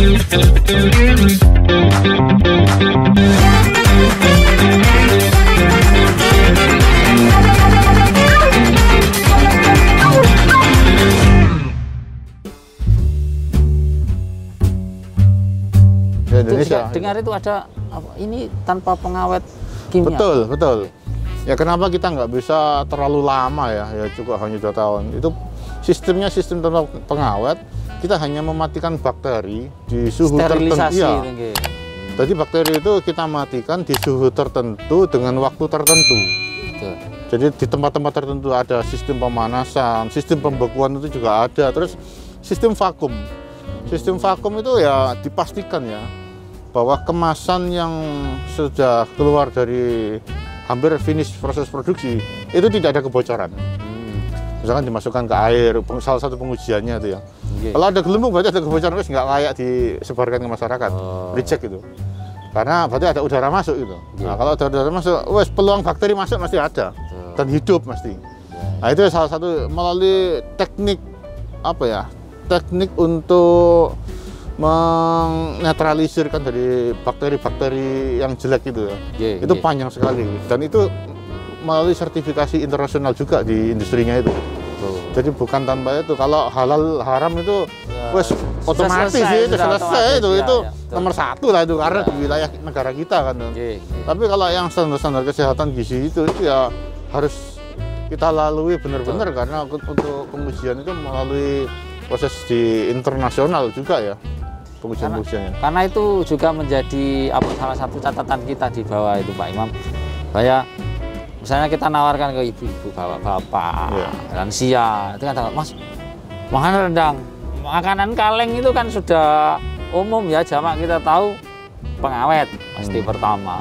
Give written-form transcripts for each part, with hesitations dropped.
Indonesia. Dengar itu ada apa, ini tanpa pengawet kimia. Betul, betul. Ya kenapa kita nggak bisa terlalu lama ya cukup hanya 2 tahun. Itu sistemnya sistem tanpa pengawet. Kita hanya mematikan bakteri di suhu tertentu. Ya. Jadi bakteri itu kita matikan di suhu tertentu dengan waktu tertentu. Betul. Jadi di tempat-tempat tertentu ada sistem pemanasan, sistem pembekuan itu juga ada. Terus sistem vakum. Sistem vakum itu ya dipastikan ya bahwa kemasan yang sudah keluar dari hampir finish proses produksi itu tidak ada kebocoran. Misalkan dimasukkan ke air, salah satu pengujiannya itu ya. Kalau ada gelembung berarti ada kebocoran, terus nggak layak disebarkan ke masyarakat, reject itu. Karena berarti ada udara masuk gitu. Nah kalau ada udara masuk, wes peluang bakteri masuk pasti ada dan hidup pasti. Nah itu salah satu melalui teknik apa ya? Teknik untuk menetralisirkan dari bakteri-bakteri yang jelek itu ya. Itu panjang sekali dan itu melalui sertifikasi internasional juga di industrinya itu. Jadi bukan tanpa itu. Kalau halal haram itu wes otomatis sih itu selesai itu nomor 1 lah itu karena di wilayah negara kita kan. Tapi kalau yang standar-standar kesehatan gizi itu ya harus kita lalui benar-benar karena untuk pengujian itu melalui proses di internasional juga ya. Pengujian-pengujiannya. Karena itu juga menjadi salah satu catatan kita di bawah itu Pak Imam. Kayak misalnya kita nawarkan ke ibu-ibu, bapak-bapak, lansia, itu kata Mas, makan rendang, makanan kaleng itu kan sudah umum ya, jamak kita tahu pengawet pasti pertama.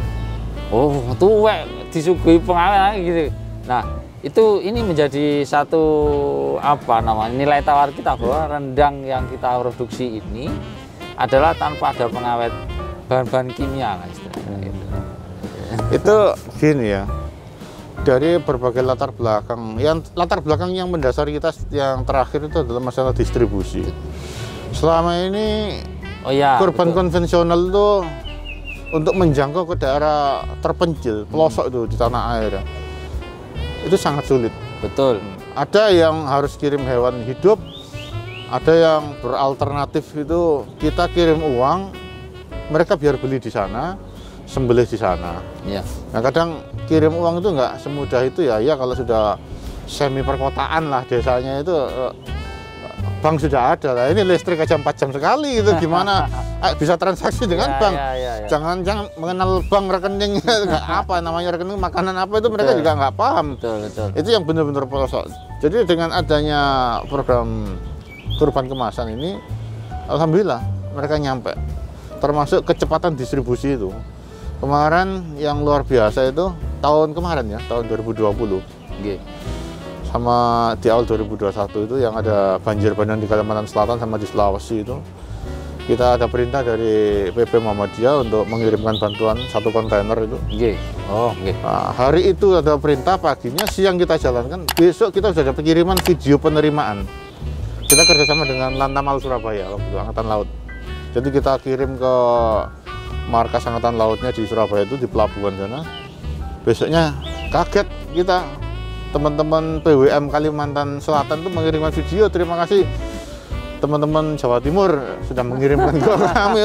Oh, tuwek disuguhi pengawet gitu. Nah, ini menjadi satu nilai tawar kita bahwa rendang yang kita produksi ini adalah tanpa ada pengawet bahan-bahan kimia kan istilahnya. Itu gini ya. Dari berbagai latar belakang yang mendasari kita yang terakhir itu adalah masalah distribusi. Selama ini kurban konvensional itu untuk menjangkau ke daerah terpencil, pelosok itu di tanah air itu sangat sulit. Betul. Ada yang harus kirim hewan hidup, ada yang beralternatif itu kita kirim uang, mereka biar beli di sana, sembelih di sana. Nah kadang kirim uang itu nggak semudah itu ya kalau sudah semi perkotaan lah desanya itu bank sudah ada lah. Ini listrik aja 4 jam sekali itu gimana bisa transaksi dengan bank. Jangan mengenal bank rekening apa namanya rekening makanan apa itu mereka juga nggak paham. Itu yang benar-benar pelosok. Jadi dengan adanya program kurban kemasan ini, alhamdulillah mereka nyampe. Termasuk kecepatan distribusi itu. Kemarin yang luar biasa itu tahun kemarin ya, tahun 2020. Sama di awal 2021 itu yang ada banjir bandang di Kalimantan Selatan sama di Sulawesi itu. Kita ada perintah dari PP Muhammadiyah untuk mengirimkan bantuan 1 kontainer itu. Nah, hari itu ada perintah paginya, siang kita jalankan, besok kita sudah ada pengiriman video penerimaan. Kita kerjasama dengan Lantamal Surabaya, waktu itu, Angkatan Laut. Jadi kita kirim ke markas Angkatan Lautnya di Surabaya itu di pelabuhan sana. Besoknya kaget kita, teman-teman PWM Kalimantan Selatan itu mengirimkan video, terima kasih teman-teman Jawa Timur sudah mengirimkan ke kami.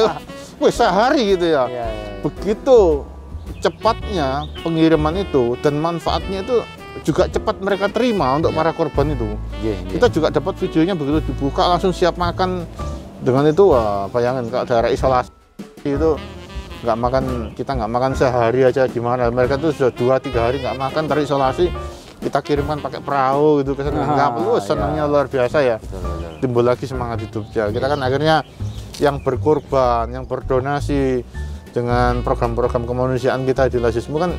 Wih, sehari gitu ya. Begitu cepatnya pengiriman itu dan manfaatnya itu juga cepat mereka terima untuk para korban itu. Kita juga dapat videonya begitu dibuka langsung siap makan. Dengan itu wah bayangin kalau daerah isolasi itu nggak makan, kita nggak makan sehari aja gimana, mereka tuh sudah 2-3 hari nggak makan terisolasi, kita kirimkan pakai perahu gitu ke sana, nggak perlu, senangnya luar biasa ya. Timbul lagi semangat hidupnya. Kita kan akhirnya yang berkorban, yang berdonasi dengan program-program kemanusiaan kita di Lasismu kan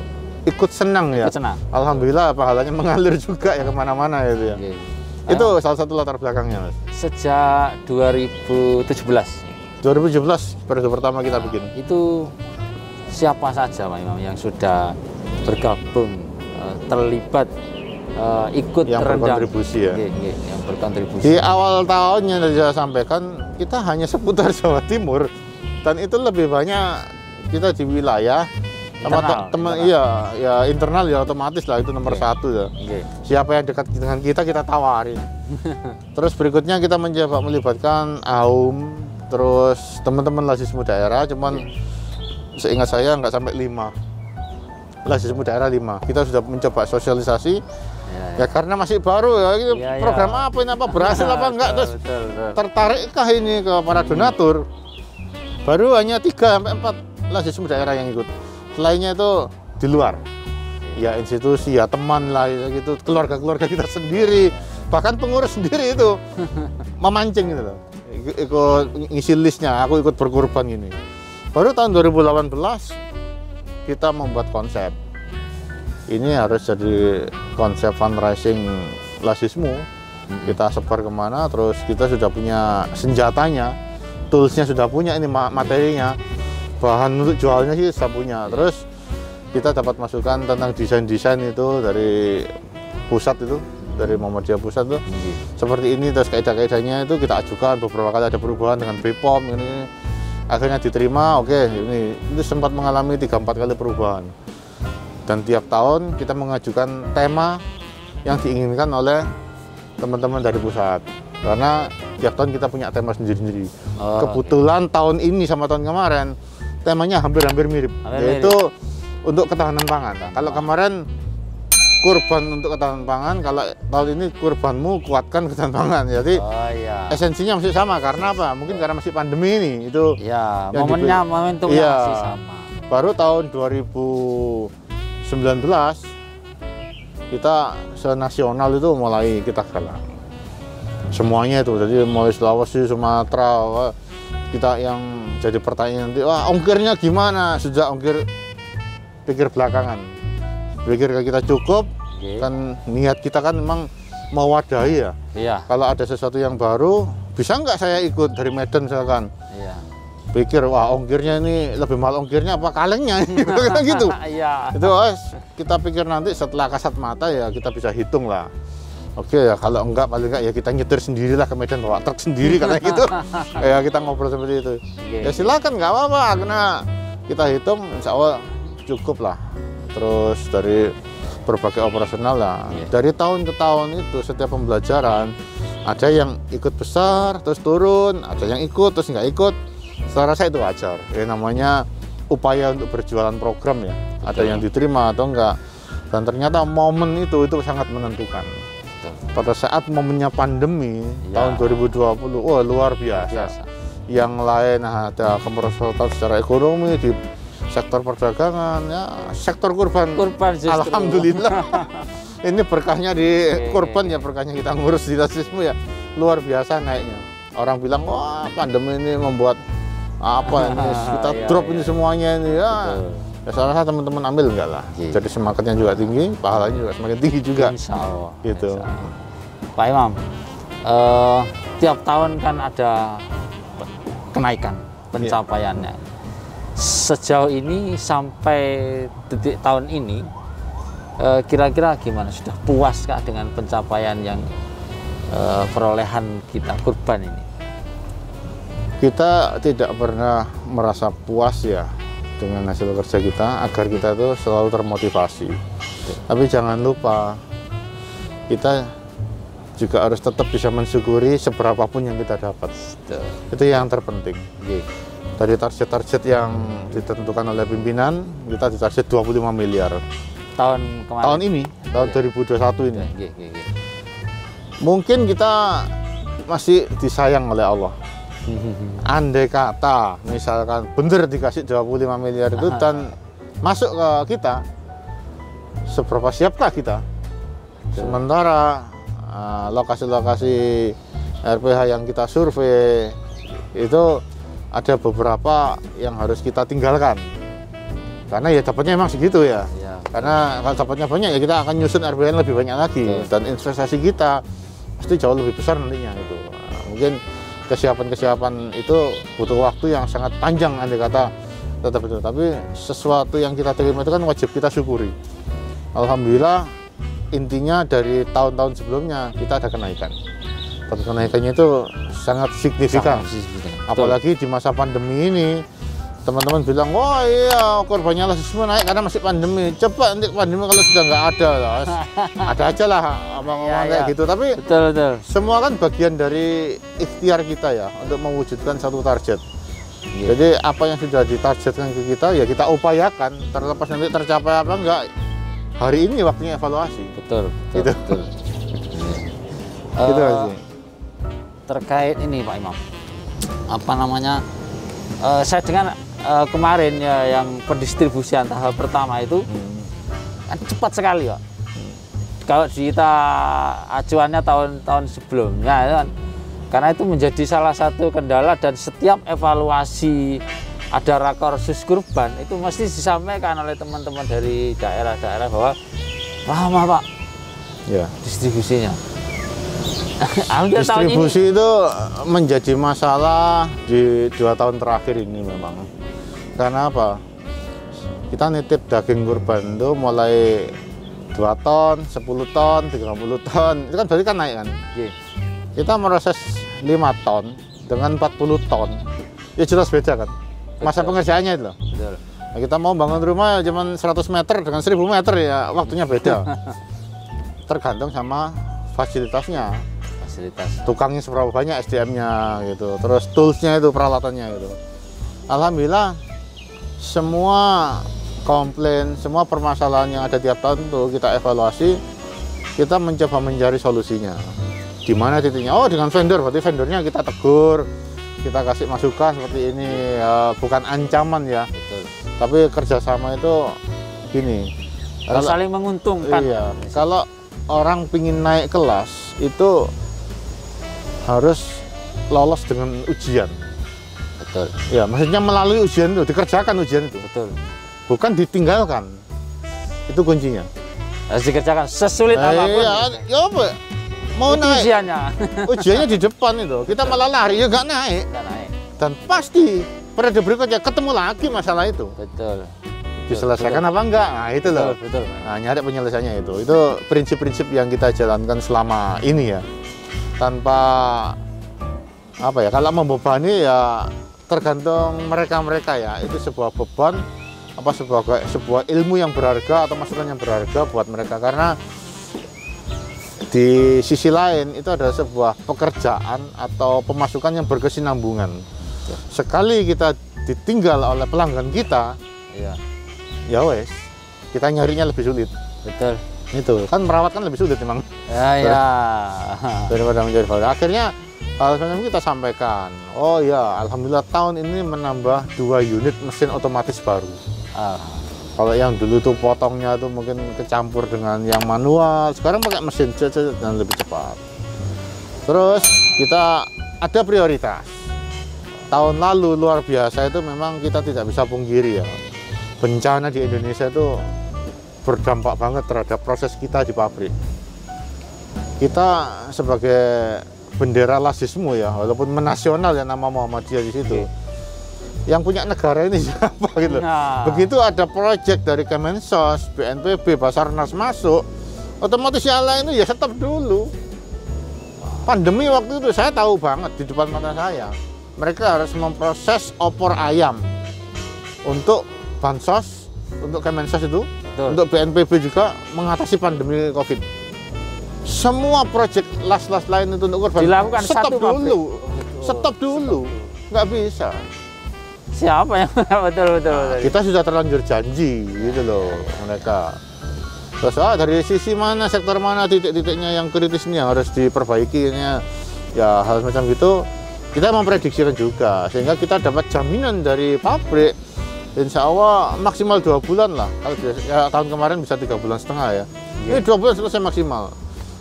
ikut senang ya. Alhamdulillah pahalanya mengalir juga ya kemana-mana gitu ya. Itu salah satu latar belakangnya Mas. Sejak 2017 periode pertama kita bikin. Itu siapa saja Pak Imam yang sudah bergabung, terlibat ikut yang berkontribusi ya. Yang berkontribusi. Di awal tahunnya saya sampaikan kita hanya seputar Jawa Timur dan itu lebih banyak kita di wilayah sama teman iya ya internal ya otomatis lah itu nomor satu ya. Siapa yang dekat dengan kita tawarin. Terus berikutnya kita mencoba melibatkan AUM, terus teman-teman Lasismu daerah, cuman seingat saya nggak sampai 5. Lasismu daerah 5. Kita sudah mencoba sosialisasi. Ya karena masih baru ya, ini program apa ini, apa berhasil apa enggak, terus tertarikkah ini ke para donatur. Baru hanya 3-4 Lasismu daerah yang ikut. Selainnya itu di luar. Ya institusi, ya teman lah gitu, keluarga-keluarga kita sendiri, bahkan pengurus sendiri itu memancing gitu loh. Ikut ngisi listnya, aku ikut berkorban gini. Baru tahun 2018 kita membuat konsep. Ini harus jadi konsep fundraising Lasismu. Kita sebar kemana, terus kita sudah punya senjatanya, toolsnya sudah punya, ini materinya, bahan untuk jualnya sih sudah punya. Terus kita dapat masukan tentang desain-desain itu dari pusat itu, dari Muhammadiyah pusat tuh seperti ini, terus kaidah-kaidahnya itu kita ajukan, beberapa kali ada perubahan dengan BPOM ini, akhirnya diterima. Oke, ini sempat mengalami 3-4 kali perubahan. Dan tiap tahun kita mengajukan tema yang diinginkan oleh teman-teman dari pusat. Karena tiap tahun kita punya tema sendiri-sendiri. Kebetulan tahun ini sama tahun kemarin temanya hampir-hampir mirip. Yaitu untuk ketahanan pangan. Kalau kemarin kurban untuk ketahanan pangan, kalau tahun ini kurbanmu kuatkan ketahanan pangan. Jadi esensinya masih sama. Karena apa? Mungkin karena masih pandemi ini. Itu ya, momentumnya masih sama. Baru tahun 2019 kita senasional itu mulai kita galak semuanya itu, jadi mulai Sulawesi, Sumatera, kita yang jadi pertanyaan nanti, wah ongkirnya gimana? Sejak ongkir pikir belakangan, pikir kita cukup, kan niat kita kan memang mewadahi ya. Kalau ada sesuatu yang baru, bisa nggak saya ikut dari Medan misalkan? Pikir, wah ongkirnya ini lebih mahal ongkirnya apa kalengnya gitu. Itu kita pikir nanti setelah kasat mata ya kita bisa hitung lah. Oke ya, kalau enggak paling enggak ya kita nyetir sendirilah ke Medan, bawa truk sendiri katanya gitu. Ya kita ngobrol seperti itu. Ya silakan, nggak apa-apa, karena kita hitung insya Allah cukup lah. Terus dari berbagai operasional lah. Dari tahun ke tahun itu setiap pembelajaran ada yang ikut besar terus turun, ada yang ikut terus nggak ikut. Secara saya itu wajar, ya namanya upaya untuk berjualan program ya. Ada yang diterima atau enggak. Dan ternyata momen itu sangat menentukan. Pada saat momennya pandemi tahun 2020, wah luar biasa. Yang lain ada kemerosotan secara ekonomi di sektor perdagangan, ya sektor kurban alhamdulillah. Ini berkahnya di kurban ya, berkahnya kita ngurus di Lasismu ya, luar biasa naiknya. Orang bilang wah pandemi ini membuat apa ini kita drop ini semuanya ini ya. Ya salah satu teman-teman ambil enggak lah. Jadi semangatnya juga tinggi, pahalanya juga semakin tinggi juga. Insya Allah. Gitu. Insya Allah. Pak Imam, tiap tahun kan ada kenaikan pencapaiannya. Sejauh ini sampai detik tahun ini, kira-kira gimana? Sudah puaskah dengan pencapaian yang perolehan kita kurban ini? Kita tidak pernah merasa puas ya dengan hasil kerja kita, agar kita tuh selalu termotivasi. Tapi jangan lupa kita juga harus tetap bisa mensyukuri seberapapun yang kita dapat. Itu yang terpenting. Dari target-target yang ditentukan oleh pimpinan, kita ditarget 25 miliar. Tahun kemarin? Tahun ini, tahun 2021 ini. Mungkin kita masih disayang oleh Allah. Andai kata misalkan bener dikasih 25 miliar itu dan masuk ke kita, seberapa siapkah kita? Sementara lokasi-lokasi RPH yang kita survei itu ada beberapa yang harus kita tinggalkan karena ya dapatnya emang segitu ya. Karena kalau dapatnya banyak ya kita akan nyusun RPH yang lebih banyak lagi. Dan investasi kita pasti jauh lebih besar nantinya itu. Mungkin kesiapan itu butuh waktu yang sangat panjang andai kata tetap itu. Tapi sesuatu yang kita terima itu kan wajib kita syukuri. Alhamdulillah intinya dari tahun-tahun sebelumnya kita ada kenaikan. Dan kenaikannya itu sangat signifikan. Apalagi di masa pandemi ini, teman-teman bilang, wah iya korbannya rasisme naik karena masih pandemi. Coba nanti pandemi kalau sudah nggak ada, ada aja lah ngomong-ngomong kayak gitu. Tapi betul. Semua kan bagian dari ikhtiar kita ya untuk mewujudkan satu target. Jadi apa yang sudah ditargetkan ke kita ya kita upayakan, terlepas nanti tercapai apa enggak. Hari ini waktunya evaluasi. Betul. Gitu. Gitu sih. Terkait ini Pak Imam, apa namanya? Saya dengar kemarin ya yang pendistribusian tahap pertama itu kan cepat sekali Pak. Kalau kita acuannya tahun-tahun sebelumnya ya kan, karena itu menjadi salah satu kendala dan setiap evaluasi ada rakorsus kurban itu mesti disampaikan oleh teman-teman dari daerah-daerah bahwa lama Pak ya distribusinya. Distribusi itu menjadi masalah di 2 tahun terakhir ini memang. Karena apa? Kita nitip daging kurban itu mulai 2 ton, 10 ton, 30 ton. Itu kan berarti kan naik kan? Kita meroses 5 ton dengan 40 ton. Ya jelas beda kan? Masa pengerjaannya itu loh. Nah, kita mau bangun rumah cuma 100 meter dengan 1000 meter ya waktunya beda. Tergantung sama fasilitasnya. Tukangnya seberapa banyak, SDM-nya gitu, terus tools-nya itu, peralatannya gitu. Alhamdulillah semua komplain, semua permasalahan yang ada tiap tahun itu kita evaluasi, kita mencoba mencari solusinya. Di mana titiknya? Oh, dengan vendor, berarti vendornya kita tegur, kita kasih masukan seperti ini, bukan ancaman ya. Betul. Tapi kerjasama itu gini. Kalau saling menguntungkan. Iya. Kalau orang pingin naik kelas itu harus lolos dengan ujian. Betul. Ya, maksudnya melalui ujian itu, dikerjakan ujian itu. Betul. Bukan ditinggalkan. Itu kuncinya. Harus dikerjakan sesulit apapun. Iya, ya apa? Mau itu naik. Ujiannya. Ujiannya di depan itu. Kita malah lari ya nggak naik. Nggak naik. Dan pasti periode berikutnya ketemu lagi masalah itu. Betul. Diselesaikan apa enggak? Nah, itu loh. Betul. Nah, nyari penyelesaiannya itu. Itu prinsip-prinsip yang kita jalankan selama ini ya. Tanpa apa ya, kalau membebani ya tergantung mereka-mereka ya. Itu sebuah beban apa sebuah ilmu yang berharga atau masukan yang berharga buat mereka, karena di sisi lain itu adalah sebuah pekerjaan atau pemasukan yang berkesinambungan. Sekali kita ditinggal oleh pelanggan kita, ya wes, kita nyarinya lebih sulit. Betul. Itu kan merawat kan lebih sulit memang. Ya. Daripada mencari value. Akhirnya hal semacam kita sampaikan. Oh ya, alhamdulillah tahun ini menambah 2 unit mesin otomatis baru. Kalau yang dulu tuh potongnya tuh mungkin kecampur dengan yang manual, sekarang pakai mesin dan lebih cepat. Terus kita ada prioritas. Tahun lalu luar biasa itu memang kita tidak bisa pungkiri ya. Bencana di Indonesia itu berdampak banget terhadap proses kita di pabrik. Kita sebagai bendera lasisme ya, walaupun menasional ya nama Muhammadiyah di situ. Yang punya negara ini siapa gitu. Nah. Begitu ada proyek dari Kemensos, BNPB, Basarnas masuk, otomatis yang lain itu ya stop dulu. Pandemi waktu itu saya tahu banget di depan mata saya. Mereka harus memproses opor ayam untuk bansos, untuk Kemensos itu. Betul. Untuk BNPB juga mengatasi pandemi COVID. Semua proyek las-las lain itu untuk korban dilakukan stop dulu. Betul. Stop dulu. Nggak bisa. Siapa yang betul. Kita sudah terlanjur janji gitu loh mereka. Terus dari sisi mana, sektor mana, titik-titiknya yang kritis ini yang harus diperbaiki ya hal semacam gitu. Kita memprediksikan juga sehingga kita dapat jaminan dari pabrik. Insya Allah maksimal 2 bulan lah. Kalau ya, tahun kemarin bisa 3,5 bulan ya. Ini 2 bulan selesai maksimal.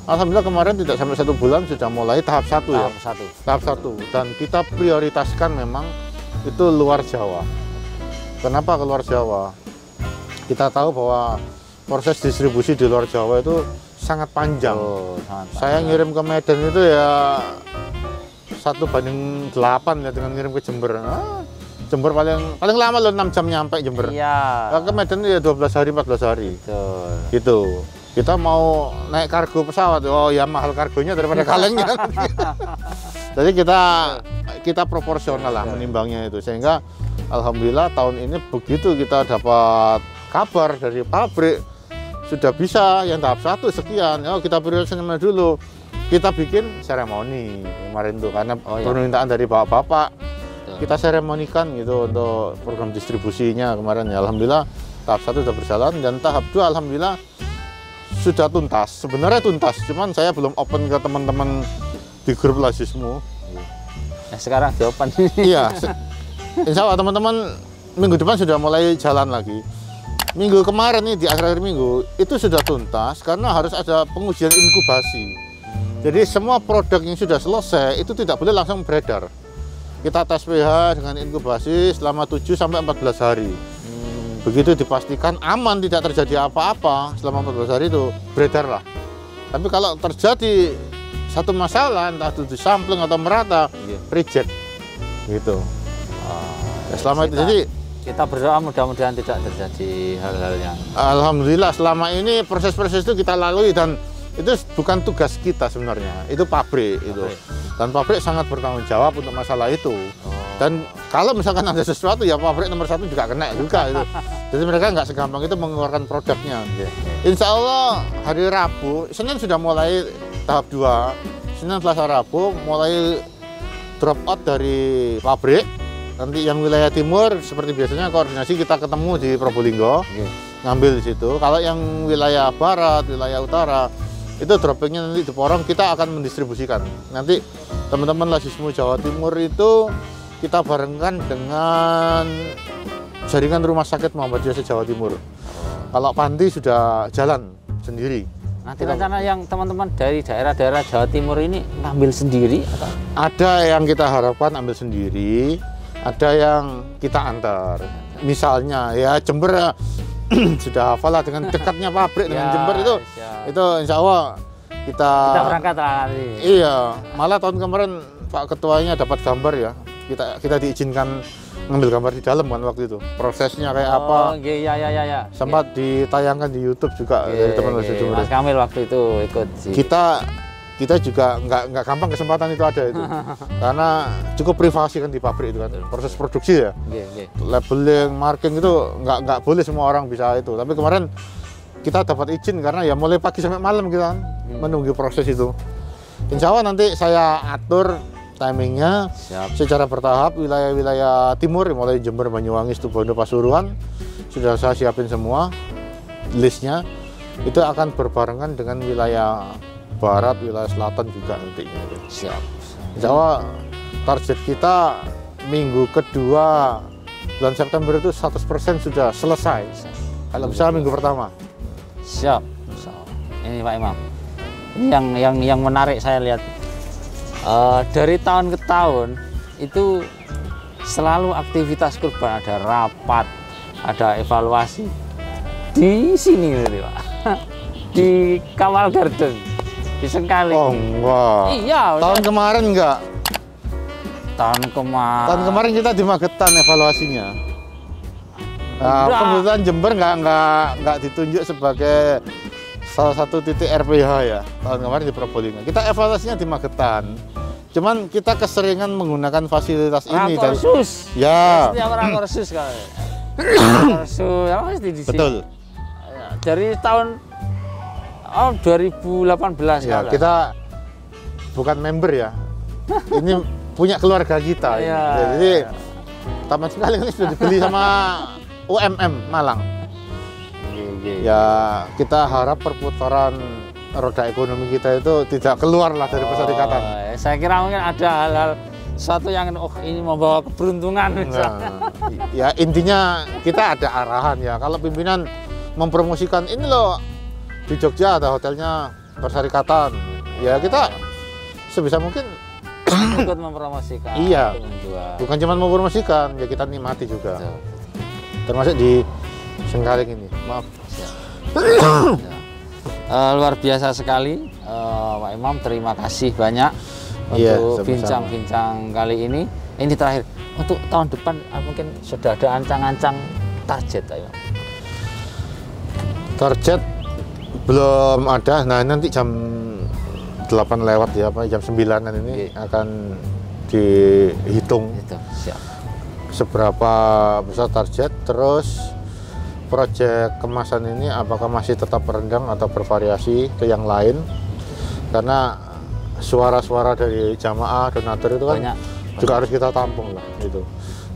Alhamdulillah kemarin tidak sampai 1 bulan sudah mulai tahap 1 ya. Tahap 1. Dan kita prioritaskan memang itu luar Jawa. Kenapa ke luar Jawa? Kita tahu bahwa proses distribusi di luar Jawa itu sangat panjang. Saya ngirim ke Medan itu ya 1:8 ya dengan ngirim ke Jember. Jember paling lama loh 6 jam nyampe Jember. Iya. Ke Medan ya 12 hari 14 hari. Betul. Gitu. Kita mau naik kargo pesawat, oh ya mahal kargonya daripada kalengnya. Jadi kita proporsional lah menimbangnya itu, sehingga alhamdulillah tahun ini begitu kita dapat kabar dari pabrik sudah bisa yang tahap 1 sekian, oh kita prioritasnya dulu, kita bikin seremoni kemarin tuh karena permintaan dari bapak-bapak, kita seremonikan gitu untuk program distribusinya kemarin ya. Alhamdulillah tahap 1 sudah berjalan dan tahap 2 alhamdulillah sudah tuntas. Sebenarnya tuntas, cuman saya belum open ke teman-teman di grup Lasismu. Sekarang di open. Iya, insya Allah teman-teman minggu depan sudah mulai jalan lagi. Minggu kemarin nih, di akhir-akhir minggu itu sudah tuntas karena harus ada pengujian inkubasi. Jadi semua produk yang sudah selesai itu tidak boleh langsung beredar. Kita tes pH dengan inkubasi selama 7-14 hari. Begitu dipastikan aman, tidak terjadi apa-apa selama 14 hari itu beredar lah. Tapi kalau terjadi satu masalah, entah itu sampling atau merata, reject gitu. Selama itu jadi kita berdoa mudah-mudahan tidak terjadi hal-hal yang... Alhamdulillah selama ini proses-proses itu kita lalui dan itu bukan tugas kita sebenarnya, itu pabrik itu. Dan pabrik sangat bertanggung jawab untuk masalah itu. Dan kalau misalkan ada sesuatu ya pabrik nomor 1 juga kena juga itu. Jadi mereka nggak segampang itu mengeluarkan produknya. Insya Allah hari Rabu, Senin sudah mulai tahap 2. Senin, Selasa, Rabu mulai drop out dari pabrik. Nanti yang wilayah timur seperti biasanya koordinasi kita ketemu di Probolinggo, ngambil di situ. Kalau yang wilayah barat, wilayah utara itu droppingnya nanti di Porong, kita akan mendistribusikan. Nanti teman-teman Lasismu Jawa Timur itu kita barengkan dengan jaringan rumah sakit Muhammadiyah Jawa Timur. Kalau panti sudah jalan sendiri. Nanti rencana yang teman-teman dari daerah-daerah Jawa Timur ini ngambil sendiri atau? Ada yang kita harapkan ambil sendiri, ada yang kita antar. Misalnya ya Jember sudah hafal lah dengan dekatnya pabrik dengan Jember itu insya Allah kita berangkat lah nanti. Iya, malah tahun kemarin Pak Ketuanya dapat gambar ya, kita diizinkan ngambil gambar di dalam kan waktu itu, prosesnya kayak apa. Iya. Sempat ditayangkan di YouTube juga dari teman-teman Jember. Mas Kamil waktu itu ikut sih. Kita juga nggak gampang kesempatan itu ada itu karena cukup privasi kan di pabrik itu kan, proses produksi ya, labeling, marking itu nggak boleh semua orang bisa itu. Tapi kemarin kita dapat izin karena ya mulai pagi sampai malam kita kan menunggu proses itu. Insya Allah nanti saya atur timingnya secara bertahap. Wilayah-wilayah timur mulai Jember, Banyuwangi, Situbondo, Pasuruan sudah saya siapin semua listnya. Itu akan berbarengan dengan wilayah barat, wilayah selatan juga nantinya. Siap. Insya Allah target kita minggu kedua bulan September itu 100% sudah selesai. Kalau bisa minggu pertama. Siap. Ini Pak Imam. Ini yang menarik saya lihat dari tahun ke tahun itu selalu aktivitas kurban, ada rapat, ada evaluasi di sini nih Pak. Di Kawal Garden. Di Sengkali. Oh enggak. Iya. Tahun kemarin enggak. Tahun kemarin kita di Magetan evaluasinya. Nah, kebetulan Jember nggak ditunjuk sebagai salah satu titik RPH ya. Tahun kemarin di Probolinggo. Kita evaluasinya di Magetan. Cuman kita keseringan menggunakan fasilitas ini dari. Ya. Setiap rakorsus kalau. Rakorsus apa di sini. Betul. Dari tahun 2018 ya, kita bukan member ya. Ini punya keluarga kita. Jadi Taman Sengkali ini sudah dibeli sama UMM Malang. Ya kita harap perputaran roda ekonomi kita itu tidak keluar lah dari perserikatan. Saya kira mungkin ada hal-hal suatu yang ini membawa keberuntungan. Ya intinya kita ada arahan ya. Kalau pimpinan mempromosikan ini loh, di Jogja ada hotelnya perserikatan, ya kita sebisa mungkin ikut mempromosikan. Iya, bukan cuma mempromosikan, ya kita nikmati juga. Termasuk di Sengkaling ini. Maaf. Luar biasa sekali, Pak Imam. Terima kasih banyak untuk bincang-bincang kali ini. Ini terakhir untuk tahun depan mungkin sudah ada ancang-ancang target, Pak Imam. Target Belum ada. Nah, nanti jam 8 lewat ya, Pak, jam 9-an ini akan dihitung. Siap. Seberapa besar target, terus proyek kemasan ini apakah masih tetap rendang atau bervariasi ke yang lain, karena suara-suara dari jamaah donatur itu kan juga harus kita tampung lah gitu.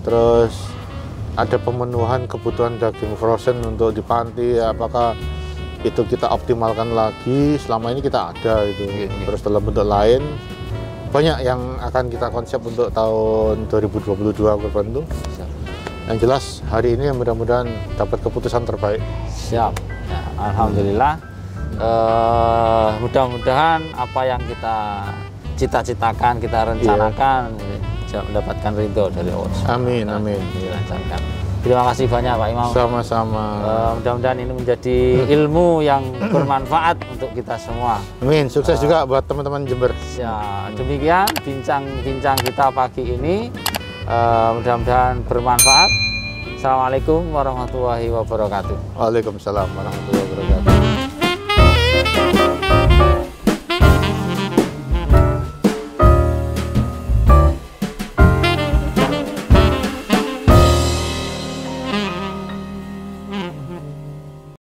Terus ada pemenuhan kebutuhan daging frozen untuk di panti, apakah itu kita optimalkan lagi, selama ini kita ada itu. Terus dalam bentuk lain banyak yang akan kita konsep untuk tahun 2022 kurban itu. Yang jelas hari ini mudah-mudahan dapat keputusan terbaik. Siap. Ya, alhamdulillah. Mudah-mudahan apa yang kita cita-citakan, kita rencanakan mendapatkan ridho dari Allah. Amin, amin. Dilancarkan. Terima kasih banyak Pak Imam. Sama-sama. Mudah-mudahan ini menjadi ilmu yang bermanfaat untuk kita semua. Amin. Sukses juga buat teman-teman Jember. Ya, demikian bincang-bincang kita pagi ini. Mudah-mudahan bermanfaat. Assalamualaikum warahmatullahi wabarakatuh. Waalaikumsalam warahmatullahi wabarakatuh.